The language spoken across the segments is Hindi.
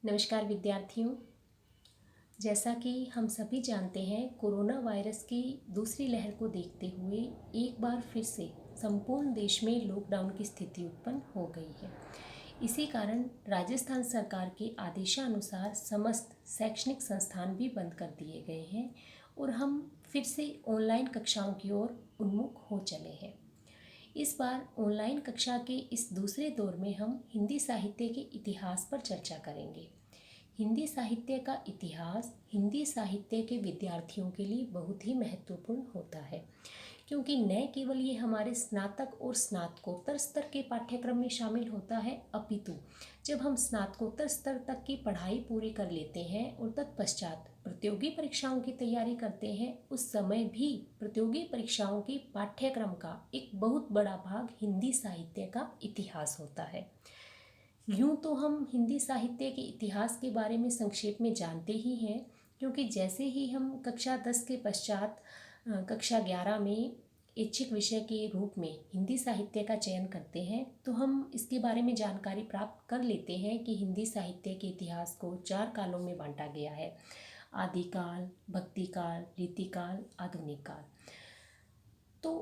नमस्कार विद्यार्थियों। जैसा कि हम सभी जानते हैं, कोरोना वायरस की दूसरी लहर को देखते हुए एक बार फिर से संपूर्ण देश में लॉकडाउन की स्थिति उत्पन्न हो गई है। इसी कारण राजस्थान सरकार के आदेशानुसार समस्त शैक्षणिक संस्थान भी बंद कर दिए गए हैं और हम फिर से ऑनलाइन कक्षाओं की ओर उन्मुख हो चले हैं। इस बार ऑनलाइन कक्षा के इस दूसरे दौर में हम हिंदी साहित्य के इतिहास पर चर्चा करेंगे। हिंदी साहित्य का इतिहास हिंदी साहित्य के विद्यार्थियों के लिए बहुत ही महत्वपूर्ण होता है, क्योंकि न केवल ये हमारे स्नातक और स्नातकोत्तर स्तर के पाठ्यक्रम में शामिल होता है, अपितु जब हम स्नातकोत्तर स्तर तक की पढ़ाई पूरी कर लेते हैं और तत्पश्चात प्रतियोगी परीक्षाओं की तैयारी करते हैं, उस समय भी प्रतियोगी परीक्षाओं की पाठ्यक्रम का एक बहुत बड़ा भाग हिंदी साहित्य का इतिहास होता है। यूँ तो हम हिंदी साहित्य के इतिहास के बारे में संक्षेप में जानते ही हैं, क्योंकि जैसे ही हम कक्षा 10 के पश्चात कक्षा 11 में ऐच्छिक विषय के रूप में हिंदी साहित्य का चयन करते हैं तो हम इसके बारे में जानकारी प्राप्त कर लेते हैं कि हिंदी साहित्य के इतिहास को 4 कालों में बांटा गया है: आदिकाल, भक्तिकाल, रीतिकाल, आधुनिक काल। तो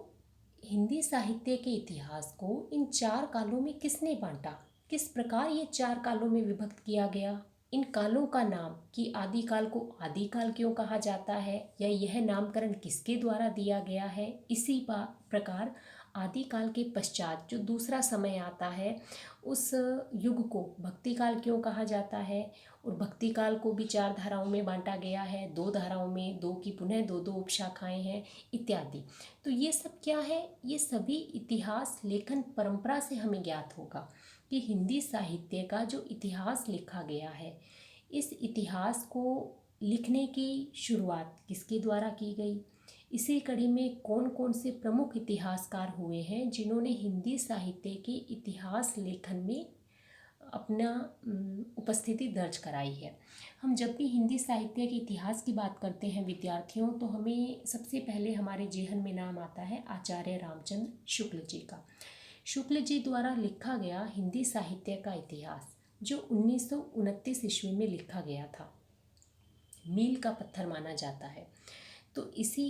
हिंदी साहित्य के इतिहास को इन 4 कालों में किसने बांटा, किस प्रकार ये 4 कालों में विभक्त किया गया, इन कालों का नाम कि आदिकाल को आदिकाल क्यों कहा जाता है या यह नामकरण किसके द्वारा दिया गया है, इसी प्रकार आदिकाल के पश्चात जो दूसरा समय आता है उस युग को भक्तिकाल क्यों कहा जाता है, और भक्तिकाल को भी 4 धाराओं में बांटा गया है, 2 धाराओं में, 2 की पुनः 2 उपशाखाएं हैं इत्यादि। तो ये सब क्या है, ये सभी इतिहास लेखन परंपरा से हमें ज्ञात होगा कि हिंदी साहित्य का जो इतिहास लिखा गया है, इस इतिहास को लिखने की शुरुआत किसके द्वारा की गई, इसी कड़ी में कौन कौन से प्रमुख इतिहासकार हुए हैं जिन्होंने हिंदी साहित्य के इतिहास लेखन में अपना उपस्थिति दर्ज कराई है। हम जब भी हिंदी साहित्य के इतिहास की बात करते हैं विद्यार्थियों, तो हमें सबसे पहले हमारे जेहन में नाम आता है आचार्य रामचंद्र शुक्ल जी का। शुक्ल जी द्वारा लिखा गया हिंदी साहित्य का इतिहास जो 1929 ईस्वी में लिखा गया था, मील का पत्थर माना जाता है। तो इसी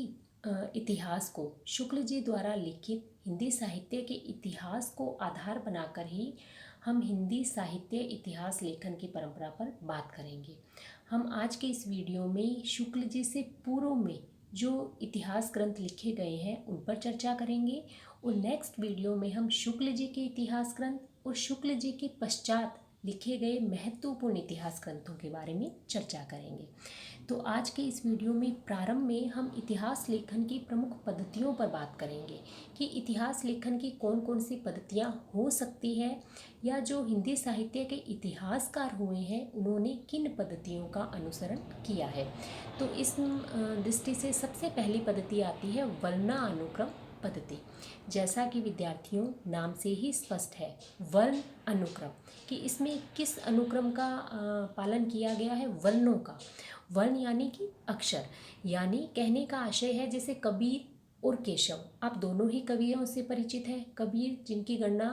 इतिहास को शुक्ल जी द्वारा लिखित हिंदी साहित्य के इतिहास को आधार बनाकर ही हम हिंदी साहित्य इतिहास लेखन की परंपरा पर बात करेंगे। हम आज के इस वीडियो में शुक्ल जी से पूर्व में जो इतिहास ग्रंथ लिखे गए हैं उन पर चर्चा करेंगे, और नेक्स्ट वीडियो में हम शुक्ल जी के इतिहास ग्रंथ और शुक्ल जी के पश्चात लिखे गए महत्वपूर्ण इतिहास ग्रंथों के बारे में चर्चा करेंगे। तो आज के इस वीडियो में प्रारंभ में हम इतिहास लेखन की प्रमुख पद्धतियों पर बात करेंगे कि इतिहास लेखन की कौन कौन सी पद्धतियाँ हो सकती है, या जो हिंदी साहित्य के इतिहासकार हुए हैं उन्होंने किन पद्धतियों का अनुसरण किया है। तो इस दृष्टि से सबसे पहली पद्धति आती है वर्णानुक्रम पद्धति। जैसा कि विद्यार्थियों नाम से ही स्पष्ट है, वर्ण अनुक्रम, कि इसमें किस अनुक्रम का पालन किया गया है, वर्णों का। वर्ण यानी कि अक्षर, यानी कहने का आशय है जैसे कबीर और केशव, आप दोनों ही कवियों से परिचित हैं। कबीर जिनकी गणना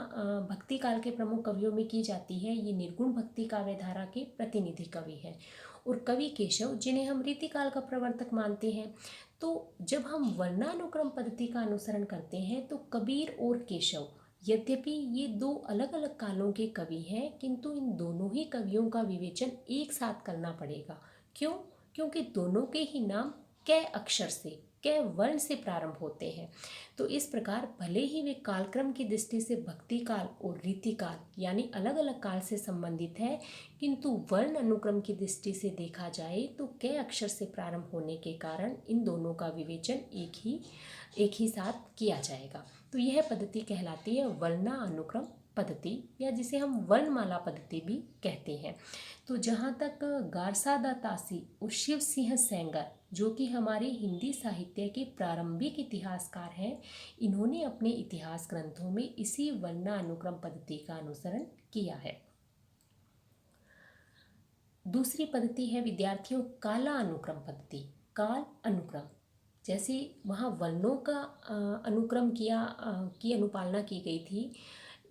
भक्ति काल के प्रमुख कवियों में की जाती है, ये निर्गुण भक्ति काव्य धारा के प्रतिनिधि कवि हैं, और कवि केशव जिन्हें हम रीतिकाल का प्रवर्तक मानते हैं। तो जब हम वर्णानुक्रम पद्धति का अनुसरण करते हैं तो कबीर और केशव, यद्यपि ये 2 अलग अलग कालों के कवि हैं, किंतु इन दोनों ही कवियों का विवेचन एक साथ करना पड़ेगा। क्यों? क्योंकि दोनों के ही नाम कै अक्षर से, कै वर्ण से प्रारंभ होते हैं। तो इस प्रकार भले ही वे कालक्रम की दृष्टि से भक्ति काल और रीतिकाल यानी अलग अलग काल से संबंधित है, किंतु वर्ण अनुक्रम की दृष्टि से देखा जाए तो कै अक्षर से प्रारंभ होने के कारण इन दोनों का विवेचन एक ही साथ किया जाएगा। तो यह पद्धति कहलाती है वर्णानुक्रम पद्धति, या जिसे हम वर्णमाला पद्धति भी कहते हैं। तो जहाँ तक गारसादा तासी और शिव सिंह सेंगर, जो कि हमारे हिंदी साहित्य के प्रारंभिक इतिहासकार हैं, इन्होंने अपने इतिहास ग्रंथों में इसी वर्णानुक्रम पद्धति का अनुसरण किया है। दूसरी पद्धति है विद्यार्थियों काला अनुक्रम पद्धति। काल अनुक्रम, जैसे वहाँ वर्णों का अनुक्रम की अनुपालना की गई थी,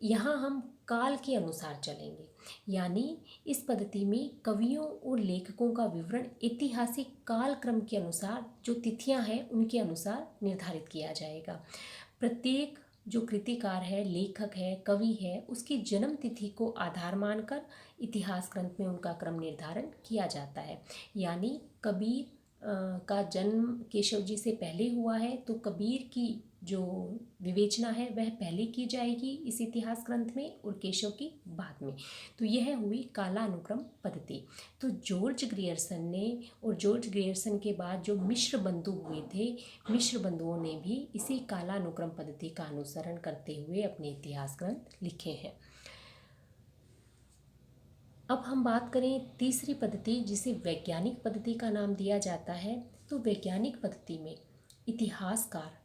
यहाँ हम काल के अनुसार चलेंगे। यानी इस पद्धति में कवियों और लेखकों का विवरण ऐतिहासिक कालक्रम के अनुसार, जो तिथियां हैं उनके अनुसार निर्धारित किया जाएगा। प्रत्येक जो कृतिकार है, लेखक है, कवि है, उसकी जन्म तिथि को आधार मानकर इतिहास ग्रंथ में उनका क्रम निर्धारण किया जाता है। यानी कबीर का जन्म केशव जी से पहले हुआ है तो कबीर की जो विवेचना है वह पहले की जाएगी इस इतिहास ग्रंथ में और केशव की बाद में। तो यह हुई कालानुक्रम पद्धति। तो जॉर्ज ग्रियर्सन ने और जॉर्ज ग्रियर्सन के बाद जो मिश्र बंधु हुए थे, मिश्र बंधुओं ने भी इसी कालानुक्रम पद्धति का अनुसरण करते हुए अपने इतिहास ग्रंथ लिखे हैं। अब हम बात करें तीसरी पद्धति जिसे वैज्ञानिक पद्धति का नाम दिया जाता है। तो वैज्ञानिक पद्धति में इतिहासकार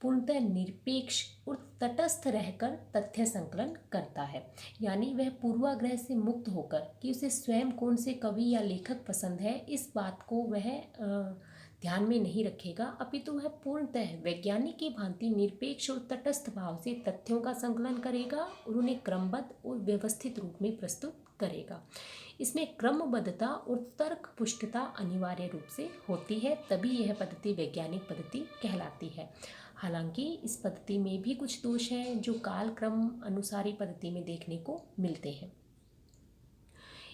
पूर्णतः निरपेक्ष और तटस्थ रहकर तथ्य संकलन करता है। यानी वह पूर्वाग्रह से मुक्त होकर कि उसे स्वयं कौन से कवि या लेखक पसंद है इस बात को वह ध्यान में नहीं रखेगा, अपितु वह पूर्णतः वैज्ञानिक की भांति निरपेक्ष और तटस्थ भाव से तथ्यों का संकलन करेगा और उन्हें क्रमबद्ध और व्यवस्थित रूप में प्रस्तुत करेगा। इसमें क्रमबद्धता और तर्क पुष्टता अनिवार्य रूप से होती है, तभी यह पद्धति वैज्ञानिक पद्धति कहलाती है। हालांकि इस पद्धति में भी कुछ दोष हैं जो कालक्रम अनुसारी पद्धति में देखने को मिलते हैं।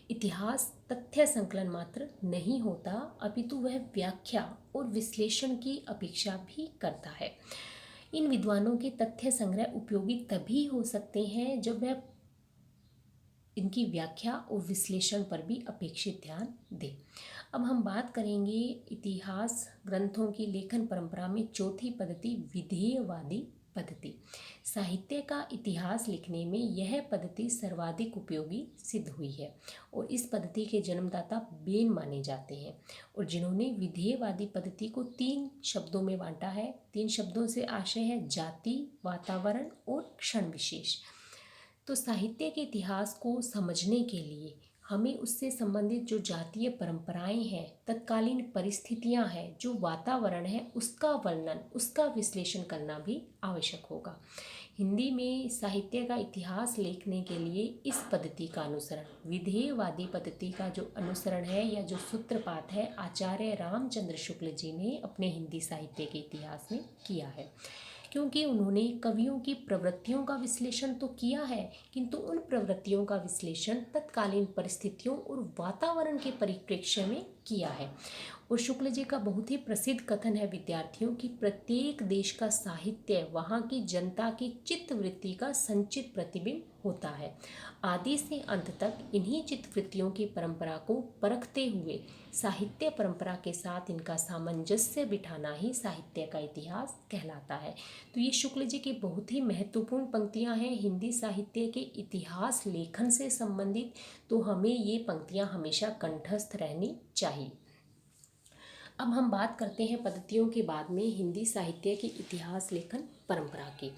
इतिहास तथ्य संकलन मात्र नहीं होता, अपितु वह व्याख्या और विश्लेषण की अपेक्षा भी करता है। इन विद्वानों के तथ्य संग्रह उपयोगी तभी हो सकते हैं जब वह इनकी व्याख्या और विश्लेषण पर भी अपेक्षित ध्यान दे। अब हम बात करेंगे इतिहास ग्रंथों की लेखन परंपरा में चौथी पद्धति विधेयवादी पद्धति। साहित्य का इतिहास लिखने में यह पद्धति सर्वाधिक उपयोगी सिद्ध हुई है और इस पद्धति के जन्मदाता बेन माने जाते हैं और जिन्होंने विधेयवादी पद्धति को 3 शब्दों में बांटा है। 3 शब्दों से आशय है जाति, वातावरण और क्षण विशेष। तो साहित्य के इतिहास को समझने के लिए हमें उससे संबंधित जो जातीय परंपराएं हैं, तत्कालीन परिस्थितियां हैं, जो वातावरण है, उसका वर्णन, उसका विश्लेषण करना भी आवश्यक होगा। हिंदी में साहित्य का इतिहास लिखने के लिए इस पद्धति का अनुसरण, विधेयवादी पद्धति का जो अनुसरण है या जो सूत्रपात है, आचार्य रामचंद्र शुक्ल जी ने अपने हिंदी साहित्य के इतिहास में किया है। क्योंकि उन्होंने कवियों की प्रवृत्तियों का विश्लेषण तो किया है, किंतु उन प्रवृत्तियों का विश्लेषण तत्कालीन परिस्थितियों और वातावरण के परिप्रेक्ष्य में किया है। और शुक्ल जी का बहुत ही प्रसिद्ध कथन है विद्यार्थियों कि प्रत्येक देश का साहित्य वहाँ की जनता की चित्तवृत्ति का संचित प्रतिबिंब होता है। आदि से अंत तक इन्हीं चित्तवृत्तियों की परंपरा को परखते हुए साहित्य परंपरा के साथ इनका सामंजस्य बिठाना ही साहित्य का इतिहास कहलाता है। तो ये शुक्ल जी की बहुत ही महत्वपूर्ण पंक्तियां हैं हिंदी साहित्य के इतिहास लेखन से संबंधित, तो हमें ये पंक्तियां हमेशा कंठस्थ रहनी चाहिए। अब हम बात करते हैं पद्धतियों के बाद में हिंदी साहित्य की इतिहास लेखन परंपरा की।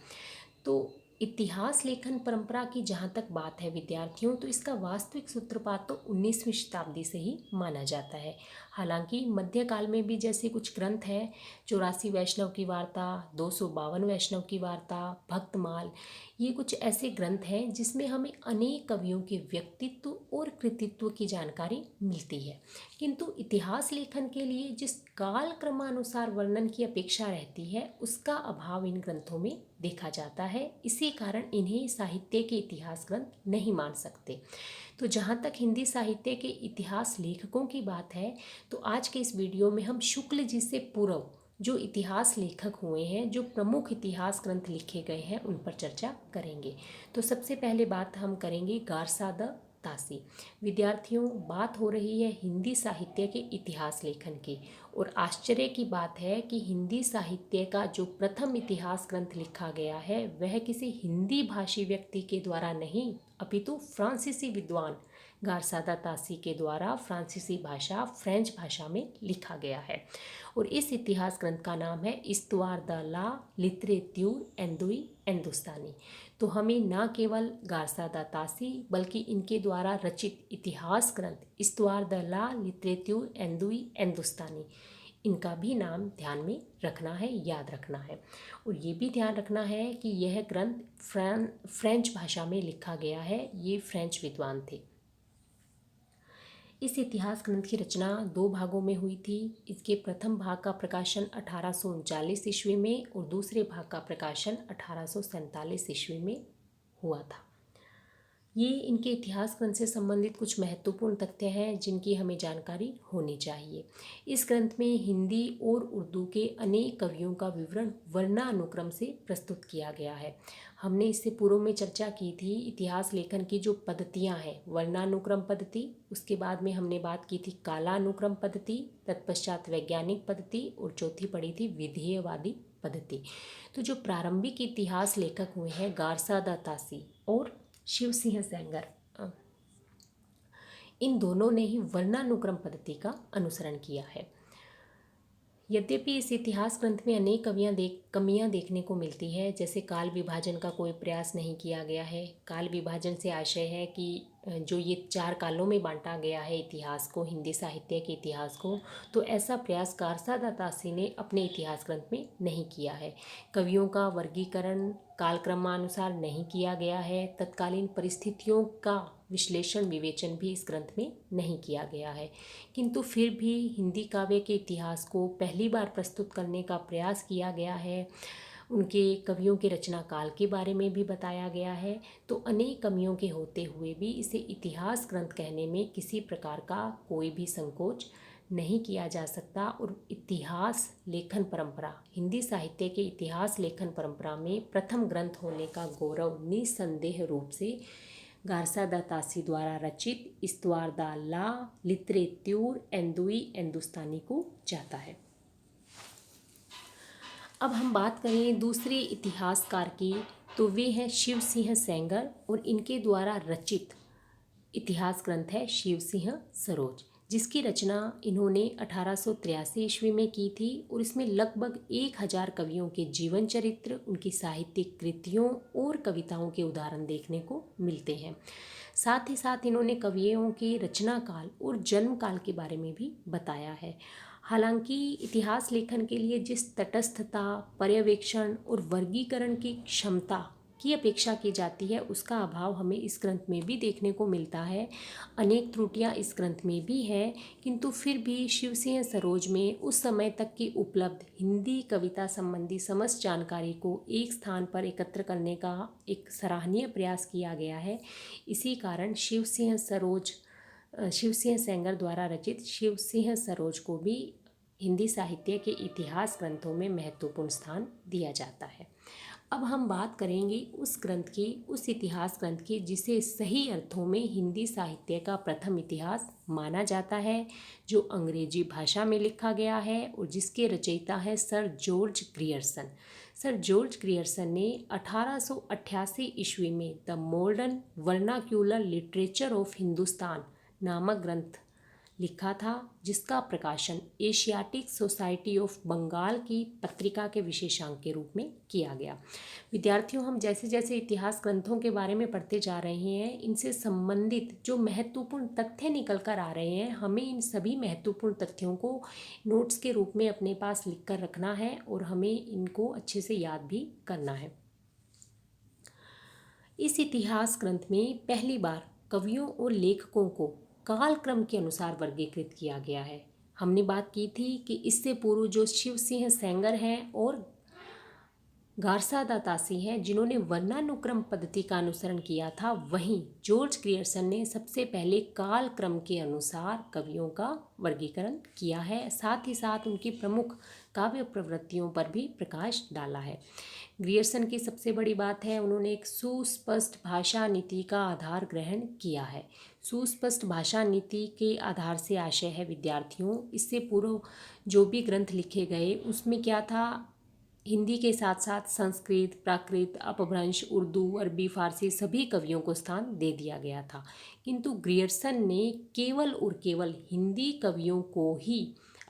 तो इतिहास लेखन परंपरा की जहाँ तक बात है विद्यार्थियों, तो इसका वास्तविक सूत्रपात तो 19वीं शताब्दी से ही माना जाता है। हालांकि मध्यकाल में भी जैसे कुछ ग्रंथ हैं, 84 वैष्णव की वार्ता, 252 वैष्णव की वार्ता, भक्तमाल, ये कुछ ऐसे ग्रंथ हैं जिसमें हमें अनेक कवियों के व्यक्तित्व और कृतित्व की जानकारी मिलती है। किंतु इतिहास लेखन के लिए जिस काल क्रमानुसार वर्णन की अपेक्षा रहती है उसका अभाव इन ग्रंथों में देखा जाता है। इसी कारण इन्हें साहित्य के इतिहास ग्रंथ नहीं मान सकते। तो जहाँ तक हिंदी साहित्य के इतिहास लेखकों की बात है, तो आज के इस वीडियो में हम शुक्ल जी से पूर्व जो इतिहास लेखक हुए हैं, जो प्रमुख इतिहास ग्रंथ लिखे गए हैं, उन पर चर्चा करेंगे। तो सबसे पहले बात हम करेंगे गारसादा तासी। विद्यार्थियों, बात हो रही है हिंदी साहित्य के इतिहास लेखन की, और आश्चर्य की बात है कि हिंदी साहित्य का जो प्रथम इतिहास ग्रंथ लिखा गया है वह किसी हिंदी भाषी व्यक्ति के द्वारा नहीं, अपितु फ्रांसीसी विद्वान गारसादा तासी के द्वारा फ्रांसीसी भाषा, फ्रेंच भाषा में लिखा गया है। और इस इतिहास ग्रंथ का नाम है इस्तवार द ला लिटरेट्यूर एंदुई हिंदुस्तानी। तो हमें न केवल गारसादा तासी बल्कि इनके द्वारा रचित इतिहास ग्रंथ इस्तवार द ला लिटरेट्यूर एंदुई हिंदुस्तानी, इनका भी नाम ध्यान में रखना है, याद रखना है। और ये भी ध्यान रखना है कि यह ग्रंथ फ्रेंच भाषा में लिखा गया है। ये फ्रेंच विद्वान थे। इस इतिहास ग्रंथ की रचना 2 भागों में हुई थी। इसके प्रथम भाग का प्रकाशन 1839 ईस्वी में और दूसरे भाग का प्रकाशन 1847 ईस्वी में हुआ था। ये इनके इतिहास ग्रंथ से संबंधित कुछ महत्वपूर्ण तथ्य हैं जिनकी हमें जानकारी होनी चाहिए। इस ग्रंथ में हिंदी और उर्दू के अनेक कवियों का विवरण वर्णानुक्रम से प्रस्तुत किया गया है। हमने इससे पूर्व में चर्चा की थी इतिहास लेखन की जो पद्धतियाँ हैं, वर्णानुक्रम पद्धति, उसके बाद में हमने बात की थी कालानुक्रम पद्धति, तत्पश्चात वैज्ञानिक पद्धति और चौथी पढ़ी थी विधेयवादी पद्धति। तो जो प्रारंभिक इतिहास लेखक हुए हैं गारसा दा तासी और शिव सिंह सेंगर, इन दोनों ने ही वर्णानुक्रम पद्धति का अनुसरण किया है। यद्यपि इस इतिहास ग्रंथ में अनेक कमियां देखने को मिलती है, जैसे काल विभाजन का कोई प्रयास नहीं किया गया है। काल विभाजन से आशय है कि जो ये 4 कालों में बांटा गया है इतिहास को, हिंदी साहित्य के इतिहास को, तो ऐसा प्रयास गारसा दा तासी ने अपने इतिहास ग्रंथ में नहीं किया है। कवियों का वर्गीकरण कालक्रमानुसार नहीं किया गया है। तत्कालीन परिस्थितियों का विश्लेषण विवेचन भी इस ग्रंथ में नहीं किया गया है। किंतु फिर भी हिंदी काव्य के इतिहास को पहली बार प्रस्तुत करने का प्रयास किया गया है। उनके कवियों के रचना काल के बारे में भी बताया गया है। तो अनेक कमियों के होते हुए भी इसे इतिहास ग्रंथ कहने में किसी प्रकार का कोई भी संकोच नहीं किया जा सकता। और इतिहास लेखन परंपरा, हिंदी साहित्य के इतिहास लेखन परंपरा में प्रथम ग्रंथ होने का गौरव निसंदेह रूप से गारसा दा तासी द्वारा रचित इस्तवार दा ला लिटरेत्यूर एंदुई एंदुस्तानी को जाता है। अब हम बात करें दूसरे इतिहासकार की, तो वे हैं शिव सिंह सेंगर और इनके द्वारा रचित इतिहास ग्रंथ है शिव सिंह सरोज, जिसकी रचना इन्होंने 1883 ईस्वी में की थी। और इसमें लगभग 1000 कवियों के जीवन चरित्र, उनकी साहित्यिक कृतियों और कविताओं के उदाहरण देखने को मिलते हैं। साथ ही साथ इन्होंने कवियों के रचना काल और जन्म काल के बारे में भी बताया है। हालांकि इतिहास लेखन के लिए जिस तटस्थता, पर्यवेक्षण और वर्गीकरण की क्षमता की अपेक्षा की जाती है, उसका अभाव हमें इस ग्रंथ में भी देखने को मिलता है। अनेक त्रुटियां इस ग्रंथ में भी हैं, किंतु फिर भी शिव सिंह सरोज में उस समय तक की उपलब्ध हिंदी कविता संबंधी समस्त जानकारी को एक स्थान पर एकत्र करने का एक सराहनीय प्रयास किया गया है। इसी कारण शिव सिंह सेंगर द्वारा रचित शिव सिंह सरोज को भी हिंदी साहित्य के इतिहास ग्रंथों में महत्वपूर्ण स्थान दिया जाता है। अब हम बात करेंगे उस ग्रंथ की, उस इतिहास ग्रंथ की जिसे सही अर्थों में हिंदी साहित्य का प्रथम इतिहास माना जाता है, जो अंग्रेजी भाषा में लिखा गया है और जिसके रचयिता है sir George Grierson. Sir George Grierson ने 1888 ईस्वी में the modern vernacular literature of Hindustan नामक ग्रंथ लिखा था, जिसका प्रकाशन एशियाटिक सोसाइटी ऑफ बंगाल की पत्रिका के विशेषांक के रूप में किया गया। विद्यार्थियों, हम जैसे जैसे इतिहास ग्रंथों के बारे में पढ़ते जा रहे हैं, इनसे संबंधित जो महत्वपूर्ण तथ्य निकल कर आ रहे हैं, हमें इन सभी महत्वपूर्ण तथ्यों को नोट्स के रूप में अपने पास लिख कर रखना है और हमें इनको अच्छे से याद भी करना है। इस इतिहास ग्रंथ में पहली बार कवियों और लेखकों को कालक्रम के अनुसार वर्गीकृत किया गया है। हमने बात की थी कि इससे पूर्व जो शिव सिंह सेंगर हैं और गारसा दा तासी हैं, जिन्होंने वर्णानुक्रम पद्धति का अनुसरण किया था, वहीं जॉर्ज ग्रियर्सन ने सबसे पहले कालक्रम के अनुसार कवियों का वर्गीकरण किया है। साथ ही साथ उनकी प्रमुख काव्य प्रवृत्तियों पर भी प्रकाश डाला है। ग्रियर्सन की सबसे बड़ी बात है, उन्होंने एक सुस्पष्ट भाषा नीति का आधार ग्रहण किया है। सुस्पष्ट भाषा नीति के आधार से आशय है विद्यार्थियों, इससे पूर्व जो भी ग्रंथ लिखे गए उसमें क्या था, हिंदी के साथ साथ संस्कृत, प्राकृत, अपभ्रंश, उर्दू, अरबी, फारसी सभी कवियों को स्थान दे दिया गया था। किंतु ग्रियर्सन ने केवल और केवल हिंदी कवियों को ही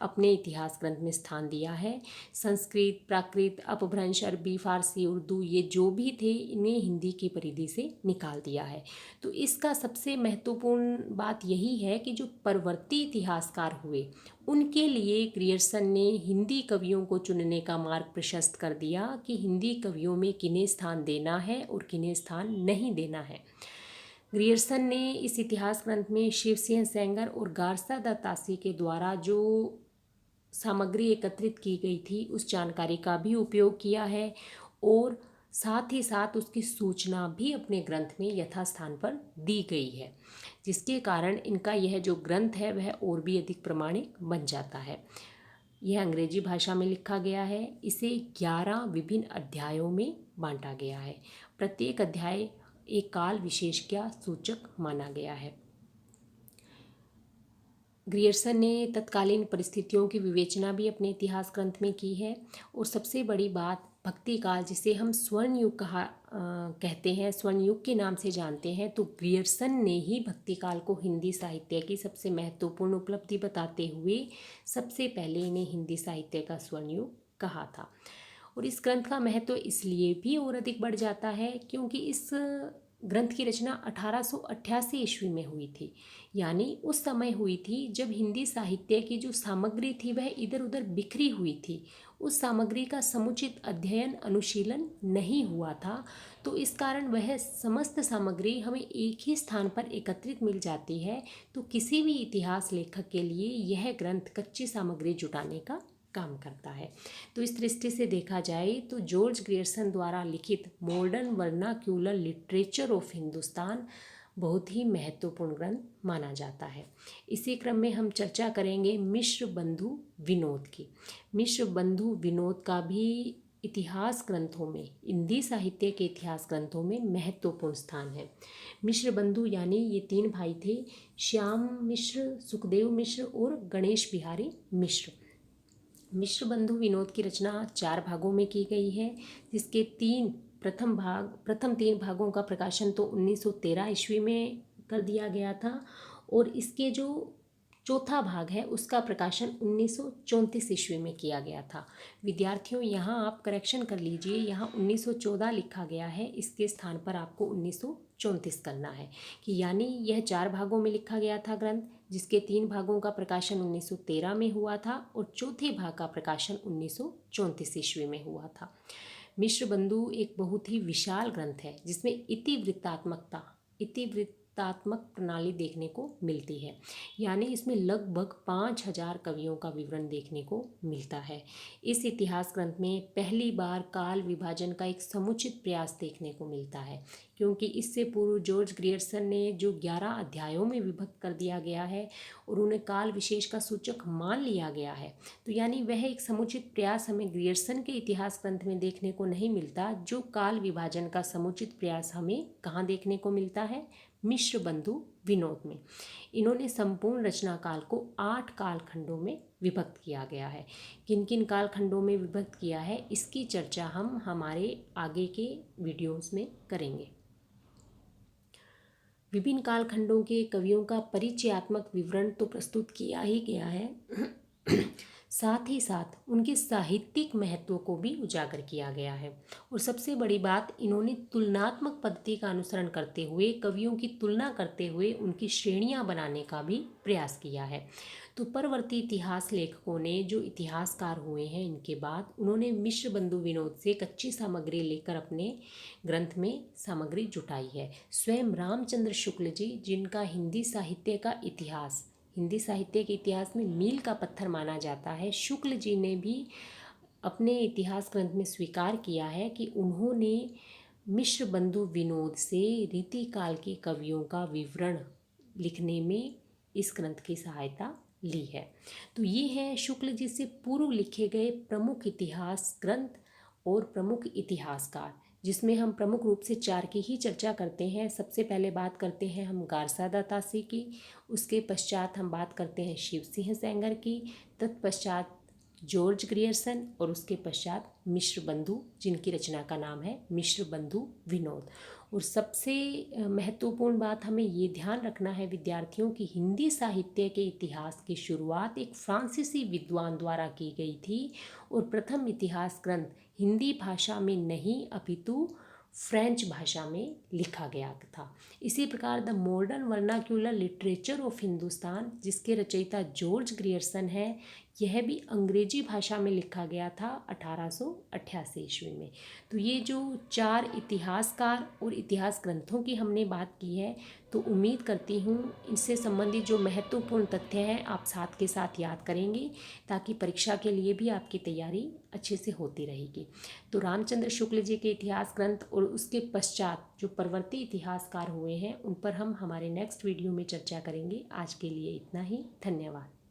अपने इतिहास ग्रंथ में स्थान दिया है। संस्कृत, प्राकृत, अपभ्रंश, अरबी, फारसी, उर्दू ये जो भी थे इन्हें हिंदी की परिधि से निकाल दिया है। तो इसका सबसे महत्वपूर्ण बात यही है कि जो परवर्ती इतिहासकार हुए उनके लिए ग्रियर्सन ने हिंदी कवियों को चुनने का मार्ग प्रशस्त कर दिया कि हिंदी कवियों में किन्हें स्थान देना है और किन्हें स्थान नहीं देना है। ग्रियर्सन ने इस इतिहास ग्रंथ में शिव सिंह सेंगर और गारसा दत्तासी के द्वारा जो सामग्री एकत्रित की गई थी उस जानकारी का भी उपयोग किया है और साथ ही साथ उसकी सूचना भी अपने ग्रंथ में यथास्थान पर दी गई है, जिसके कारण इनका यह जो ग्रंथ है वह और भी अधिक प्रमाणिक बन जाता है। यह अंग्रेजी भाषा में लिखा गया है। इसे 11 विभिन्न अध्यायों में बांटा गया है। प्रत्येक अध्याय एक काल विशेष का सूचक माना गया है। ग्रियर्सन ने तत्कालीन परिस्थितियों की विवेचना भी अपने इतिहास ग्रंथ में की है और सबसे बड़ी बात भक्ति काल, जिसे हम स्वर्ण युग कहते हैं, स्वर्ण युग के नाम से जानते हैं, तो ग्रियर्सन ने ही भक्ति काल को हिंदी साहित्य की सबसे महत्वपूर्ण उपलब्धि बताते हुए सबसे पहले इन्हें हिंदी साहित्य का स्वर्ण युग कहा था। और इस ग्रंथ का महत्व इसलिए भी और अधिक बढ़ जाता है क्योंकि इस ग्रंथ की रचना 1888 ईस्वी में हुई थी, यानी उस समय हुई थी जब हिंदी साहित्य की जो सामग्री थी वह इधर उधर बिखरी हुई थी। उस सामग्री का समुचित अध्ययन अनुशीलन नहीं हुआ था, तो इस कारण वह समस्त सामग्री हमें एक ही स्थान पर एकत्रित मिल जाती है। तो किसी भी इतिहास लेखक के लिए यह ग्रंथ कच्ची सामग्री जुटाने का काम करता है। तो इस दृष्टि से देखा जाए तो जॉर्ज ग्रियर्सन द्वारा लिखित modern vernacular literature of Hindustan बहुत ही महत्वपूर्ण ग्रंथ माना जाता है। इसी क्रम में हम चर्चा करेंगे मिश्र बंधु विनोद की। मिश्र बंधु विनोद का भी इतिहास ग्रंथों में, हिंदी साहित्य के इतिहास ग्रंथों में महत्वपूर्ण स्थान है। मिश्र बंधु यानी ये 3 भाई थे, श्याम मिश्र, सुखदेव मिश्र और गणेश बिहारी मिश्र। मिश्र बंधु विनोद की रचना 4 भागों में की गई है, जिसके प्रथम 3 भागों का प्रकाशन तो 1913 ईस्वी में कर दिया गया था और इसके जो चौथा भाग है उसका प्रकाशन 1934 ईस्वी में किया गया था। विद्यार्थियों यहाँ आप करेक्शन कर लीजिए, यहाँ 1914 लिखा गया है, इसके स्थान पर आपको 1934 करना है कि यानी यह 4 भागों में लिखा गया था ग्रंथ, जिसके 3 भागों का प्रकाशन 1913 में हुआ था और चौथे भाग का प्रकाशन 1934 ईस्वी में हुआ था। मिश्र बंधु एक बहुत ही विशाल ग्रंथ है जिसमें इतिवृत्तात्मक प्रणाली देखने को मिलती है, यानी इसमें लगभग 5000 कवियों का विवरण देखने को मिलता है। इस इतिहास ग्रंथ में पहली बार काल विभाजन का एक समुचित प्रयास देखने को मिलता है, क्योंकि इससे पूर्व जॉर्ज ग्रियर्सन ने जो 11 अध्यायों में विभक्त कर दिया गया है और उन्हें काल विशेष का सूचक मान लिया गया है, तो यानी वह एक समुचित प्रयास हमें ग्रियर्सन के इतिहास ग्रंथ में देखने को नहीं मिलता। जो काल विभाजन का समुचित प्रयास हमें कहाँ देखने को मिलता है? मिश्र बंधु विनोद में। इन्होंने संपूर्ण रचना काल को 8 कालखंडों में विभक्त किया गया है। किन किन कालखंडों में विभक्त किया है इसकी चर्चा हम हमारे आगे के वीडियोस में करेंगे। विभिन्न कालखंडों के कवियों का परिचयात्मक विवरण तो प्रस्तुत किया ही गया है, साथ ही साथ उनके साहित्यिक महत्व को भी उजागर किया गया है। और सबसे बड़ी बात, इन्होंने तुलनात्मक पद्धति का अनुसरण करते हुए कवियों की तुलना करते हुए उनकी श्रेणियां बनाने का भी प्रयास किया है। तो परवर्ती इतिहास लेखकों ने, जो इतिहासकार हुए हैं इनके बाद, उन्होंने मिश्र बंधु विनोद से कच्ची सामग्री लेकर अपने ग्रंथ में सामग्री जुटाई है। स्वयं रामचंद्र शुक्ल जी, जिनका हिंदी साहित्य के इतिहास में मील का पत्थर माना जाता है, शुक्ल जी ने भी अपने इतिहास ग्रंथ में स्वीकार किया है कि उन्होंने मिश्र बंधु विनोद से रीतिकाल के कवियों का विवरण लिखने में इस ग्रंथ की सहायता ली है। तो ये है शुक्ल जी से पूर्व लिखे गए प्रमुख इतिहास ग्रंथ और प्रमुख इतिहासकार, जिसमें हम प्रमुख रूप से 4 की ही चर्चा करते हैं। सबसे पहले बात करते हैं हम गारसा दत्तासी की, उसके पश्चात हम बात करते हैं शिव सिंह सेंगर की, तत्पश्चात जॉर्ज ग्रियर्सन और उसके पश्चात मिश्र बंधु, जिनकी रचना का नाम है मिश्र बंधु विनोद। और सबसे महत्वपूर्ण बात हमें ये ध्यान रखना है विद्यार्थियों की हिंदी साहित्य के इतिहास की शुरुआत एक फ्रांसीसी विद्वान द्वारा की गई थी और प्रथम इतिहास ग्रंथ हिंदी भाषा में नहीं अपितु फ्रेंच भाषा में लिखा गया था। इसी प्रकार the modern vernacular literature of Hindustan, जिसके रचयिता जॉर्ज ग्रियर्सन है, यह भी अंग्रेजी भाषा में लिखा गया था 1888 ईस्वी में। तो ये जो 4 इतिहासकार और इतिहास ग्रंथों की हमने बात की है, तो उम्मीद करती हूँ इनसे संबंधित जो महत्वपूर्ण तथ्य हैं आप साथ के साथ याद करेंगे, ताकि परीक्षा के लिए भी आपकी तैयारी अच्छे से होती रहेगी। तो रामचंद्र शुक्ल जी के इतिहास ग्रंथ और उसके पश्चात जो परवर्ती इतिहासकार हुए हैं उन पर हम हमारे नेक्स्ट वीडियो में चर्चा करेंगे। आज के लिए इतना ही। धन्यवाद।